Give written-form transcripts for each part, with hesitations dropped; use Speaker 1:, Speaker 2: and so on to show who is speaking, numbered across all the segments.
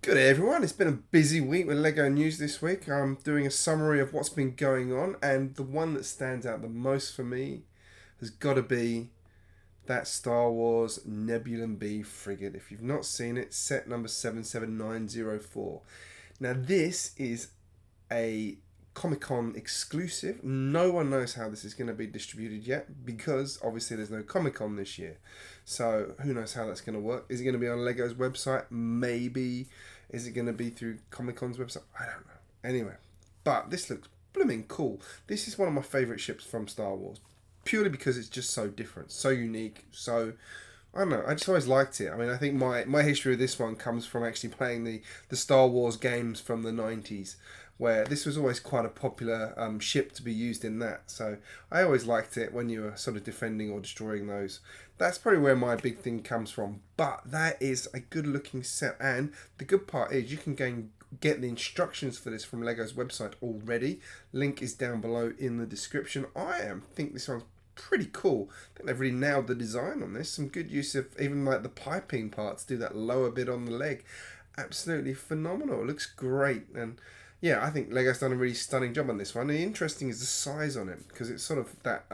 Speaker 1: Good day everyone, it's been a busy week with LEGO news this week. I'm doing a summary of what's been going on, and the one that stands out the most for me has got to be that Star Wars Nebulon-B frigate. If you've not seen it, set number 77904. Now this is a Comic-Con exclusive. No one knows how this is going to be distributed yet because obviously there's no Comic-Con this year. So who knows how that's going to work. Is it going to be on LEGO's website? Maybe. Is it going to be through Comic-Con's website? I don't know. Anyway, but this looks blooming cool. This is one of my favourite ships from Star Wars. Purely because it's just so different, so unique, so... I don't know, I just always liked it. I mean, I think my history with this one comes from actually playing the Star Wars games from the 90s, where this was always quite a popular ship to be used in that. So I always liked it when you were sort of defending or destroying those. That's probably where my big thing comes from. But that is a good looking set, and the good part is you can get the instructions for this from LEGO's website already. Link is down below in the description. Think this one's pretty cool. I think they've really nailed the design on this. Some good use of even like the piping parts, do that lower bit on the leg. Absolutely phenomenal. It looks great. And yeah, I think LEGO's done a really stunning job on this one. And interesting is the size on it, because it's sort of that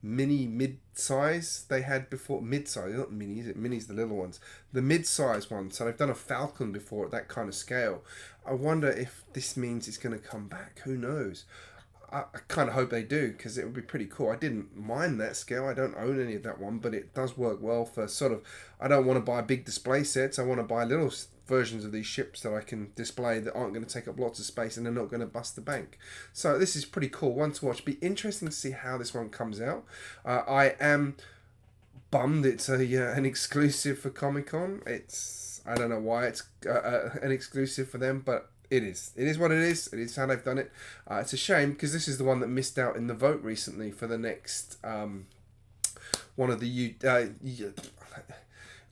Speaker 1: mid-size they had before. Mid-size, not mini, is it? Mini's the little ones. The mid-size one. So they've done a Falcon before at that kind of scale. I wonder if this means it's going to come back. Who knows? I kind of hope they do, because it would be pretty cool. I didn't mind that scale. I don't own any of that one, but it does work well for sort of... I don't want to buy big display sets. I want to buy little versions of these ships that I can display that aren't going to take up lots of space and they're not going to bust the bank. So this is pretty cool. One to watch. Be interesting to see how this one comes out. I am bummed it's an exclusive for Comic-Con. I don't know why it's an exclusive for them, but it is. It is what it is. It is how they've done it. It's a shame because this is the one that missed out in the vote recently for the next one of the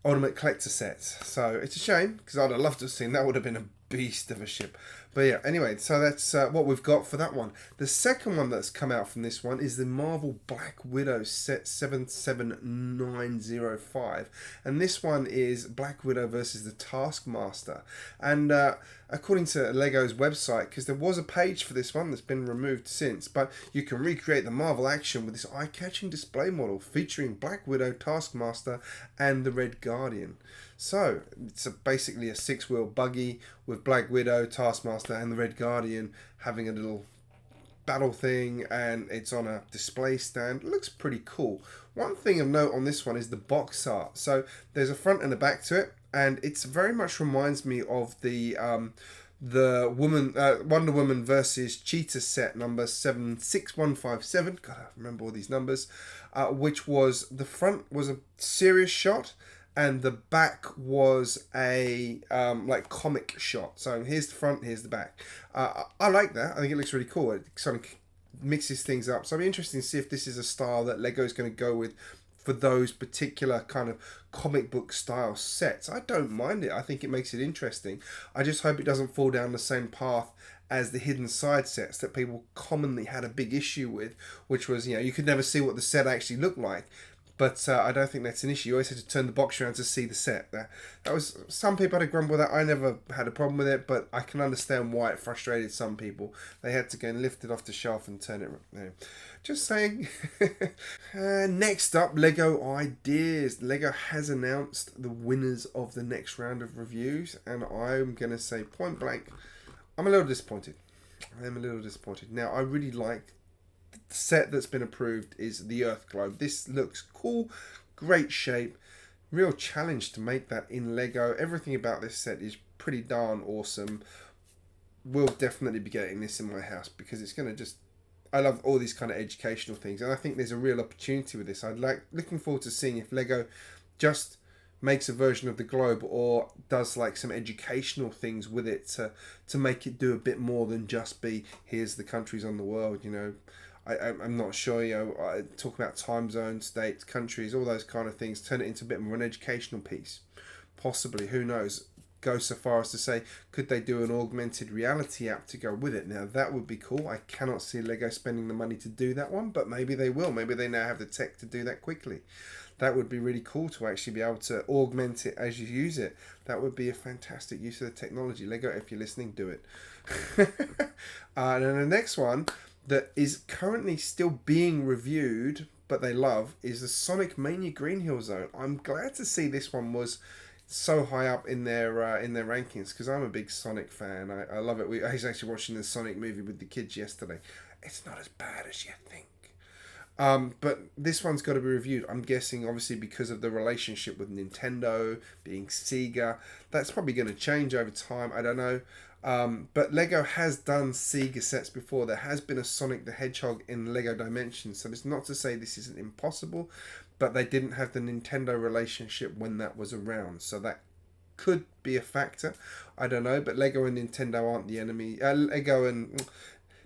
Speaker 1: Ultimate Collector sets. So it's a shame because I'd have loved to have seen that. Would have been a beast of a ship. But yeah, anyway, so that's what we've got for that one. The second one that's come out from this one is the Marvel Black Widow set 77905. And this one is Black Widow versus the Taskmaster. And according to LEGO's website, because there was a page for this one that's been removed since, but you can recreate the Marvel action with this eye-catching display model featuring Black Widow, Taskmaster, and the Red Guardian. So, it's basically a six-wheel buggy with Black Widow, Taskmaster, and the Red Guardian having a little battle thing, and it's on a display stand. It looks pretty cool. One thing of note on this one is the box art. So, there's a front and a back to it, and it's very much reminds me of the Wonder Woman versus Cheetah set number 76157. God, I remember all these numbers. Which was, the front was a serious shot, and the back was a like comic shot. So here's the front, here's the back. I like that. I think it looks really cool. It sort of mixes things up. So I'll be interested to see if this is a style that LEGO is going to go with for those particular kind of comic book style sets. I don't mind it. I think it makes it interesting. I just hope it doesn't fall down the same path as the hidden side sets that people commonly had a big issue with, which was, you could never see what the set actually looked like. But I don't think that's an issue. You always had to turn the box around to see the set. That was, some people had a grumble with that. I never had a problem with it, but I can understand why it frustrated some people. They had to go and lift it off the shelf and turn it. Just saying. Next up, LEGO ideas. LEGO has announced the winners of the next round of reviews, and I'm going to say point blank, I'm a little disappointed. Now, I really like the set that's been approved is the Earth Globe. This looks cool, great shape, real challenge to make that in LEGO. Everything about this set is pretty darn awesome. We'll definitely be getting this in my house because it's going to just... I love all these kind of educational things, and I think there's a real opportunity with this. Looking forward to seeing if LEGO just makes a version of the globe or does like some educational things with it to make it do a bit more than just be here's the countries on the world. I'm not sure, talk about time zones, states, countries, all those kind of things, turn it into a bit more of an educational piece. Possibly, who knows? go so far as to say, could they do an augmented reality app to go with it? Now, that would be cool. I cannot see Lego spending the money to do that one, but maybe they will. Maybe they now have the tech to do that quickly. That would be really cool to actually be able to augment it as you use it. That would be a fantastic use of the technology. Lego, if you're listening, do it. And then the next one that is currently still being reviewed, but they love, is the Sonic Mania Greenhill Zone. I'm glad to see this one was so high up in their rankings, because I'm a big Sonic fan. I love it. I was actually watching the Sonic movie with the kids yesterday. It's not as bad as you think. But this one's got to be reviewed. I'm guessing, obviously, because of the relationship with Nintendo, being Sega. That's probably going to change over time. I don't know. But Lego has done Sega sets before. There has been a Sonic the Hedgehog in Lego Dimensions. So it's not to say this isn't impossible, but they didn't have the Nintendo relationship when that was around. So that could be a factor. I don't know. But Lego and Nintendo aren't the enemy.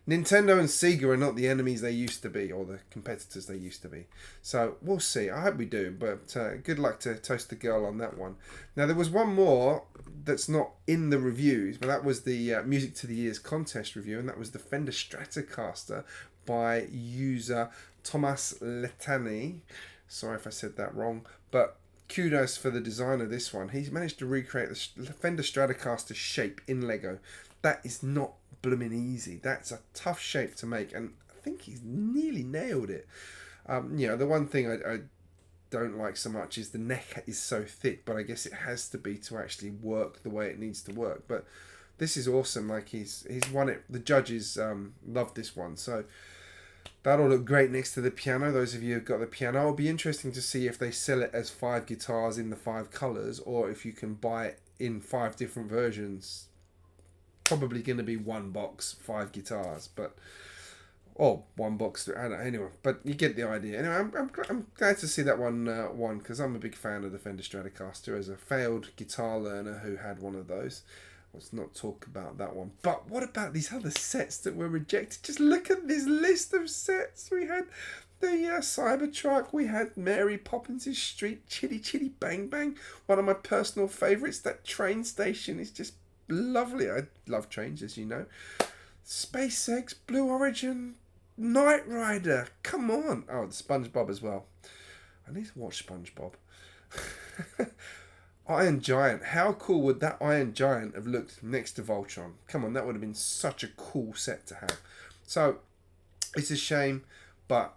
Speaker 1: Nintendo and Sega are not the enemies they used to be, or the competitors they used to be. So we'll see. I hope we do, but good luck to Toast the Girl on that one. Now, there was one more that's not in the reviews, but that was the Music to the Ears contest review, and that was the Fender Stratocaster by user Thomas Letani. Sorry if I said that wrong, but kudos for the design of this one. He's managed to recreate the Fender Stratocaster shape in Lego. That is not blooming easy. That's a tough shape to make, and I think he's nearly nailed it. The one thing I don't like so much is the neck is so thick, but I guess it has to be to actually work the way it needs to work. But this is awesome. Like, he's won it. The judges love this one, so that'll look great next to the piano. Those of you who've got the piano, it'll be interesting to see if they sell it as 5 guitars in the 5 colors, or if you can buy it in 5 different versions. Probably going to be one box, 5 guitars, or one box. I don't know, anyway, but you get the idea. Anyway, I'm glad to see that one won, because I'm a big fan of the Fender Stratocaster as a failed guitar learner who had one of those. Let's not talk about that one. But what about these other sets that were rejected? Just look at this list of sets. We had the Cybertruck. We had Mary Poppins' Street Chitty Chitty Bang Bang. One of my personal favourites. That train station is just lovely. I love trains, as you know. SpaceX, Blue Origin, Knight Rider. Come on. Oh, the SpongeBob as well. I need to watch SpongeBob. Iron Giant. How cool would that Iron Giant have looked next to Voltron? Come on, that would have been such a cool set to have. So, it's a shame, but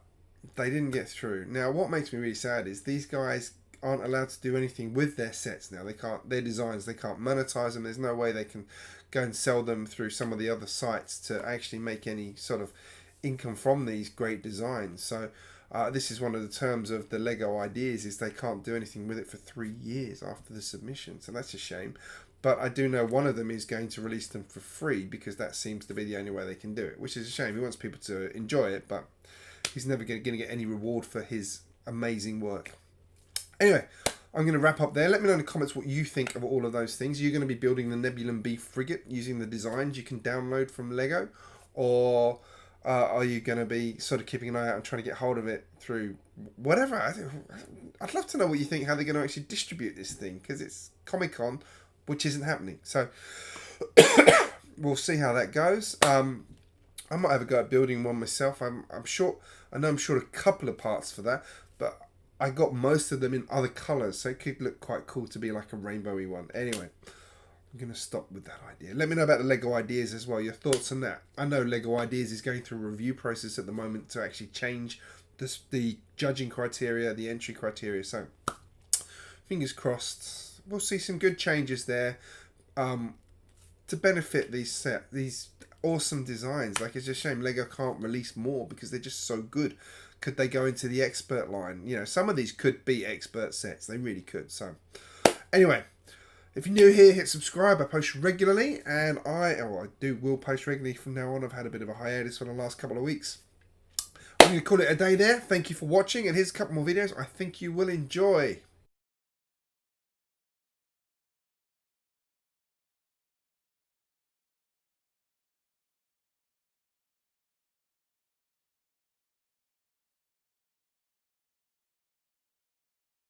Speaker 1: they didn't get through. Now, what makes me really sad is these guys aren't allowed to do anything with their sets now. They can't, their designs, they can't monetize them. There's no way they can go and sell them through some of the other sites to actually make any sort of income from these great designs. So this is one of the terms of the Lego ideas, is they can't do anything with it for 3 years after the submission. So that's a shame. But I do know one of them is going to release them for free, because that seems to be the only way they can do it, which is a shame. He wants people to enjoy it, but he's never going to get any reward for his amazing work. Anyway, I'm going to wrap up there. Let me know in the comments what you think of all of those things. You're going to be building the NEBULON-B Frigate using the designs you can download from Lego, or are you going to be sort of keeping an eye out and trying to get hold of it through whatever? I'd love to know what you think, how they're going to actually distribute this thing, because it's Comic-Con, which isn't happening. So we'll see how that goes. I might have a go at building one myself. I know I'm short a couple of parts for that, but I got most of them in other colours, so it could look quite cool to be like a rainbowy one. Anyway, I'm going to stop with that idea. Let me know about the Lego Ideas as well, your thoughts on that. I know Lego Ideas is going through a review process at the moment to actually change the judging criteria, the entry criteria, so fingers crossed. We'll see some good changes there to benefit these awesome designs. Like, it's a shame Lego can't release more because they're just so good. Could they go into the expert line? You know, some of these could be expert sets. They really could. So, anyway, if you're new here, hit subscribe. I post regularly, and will post regularly from now on. I've had a bit of a hiatus for the last couple of weeks. I'm going to call it a day there. Thank you for watching, and here's a couple more videos I think you will enjoy.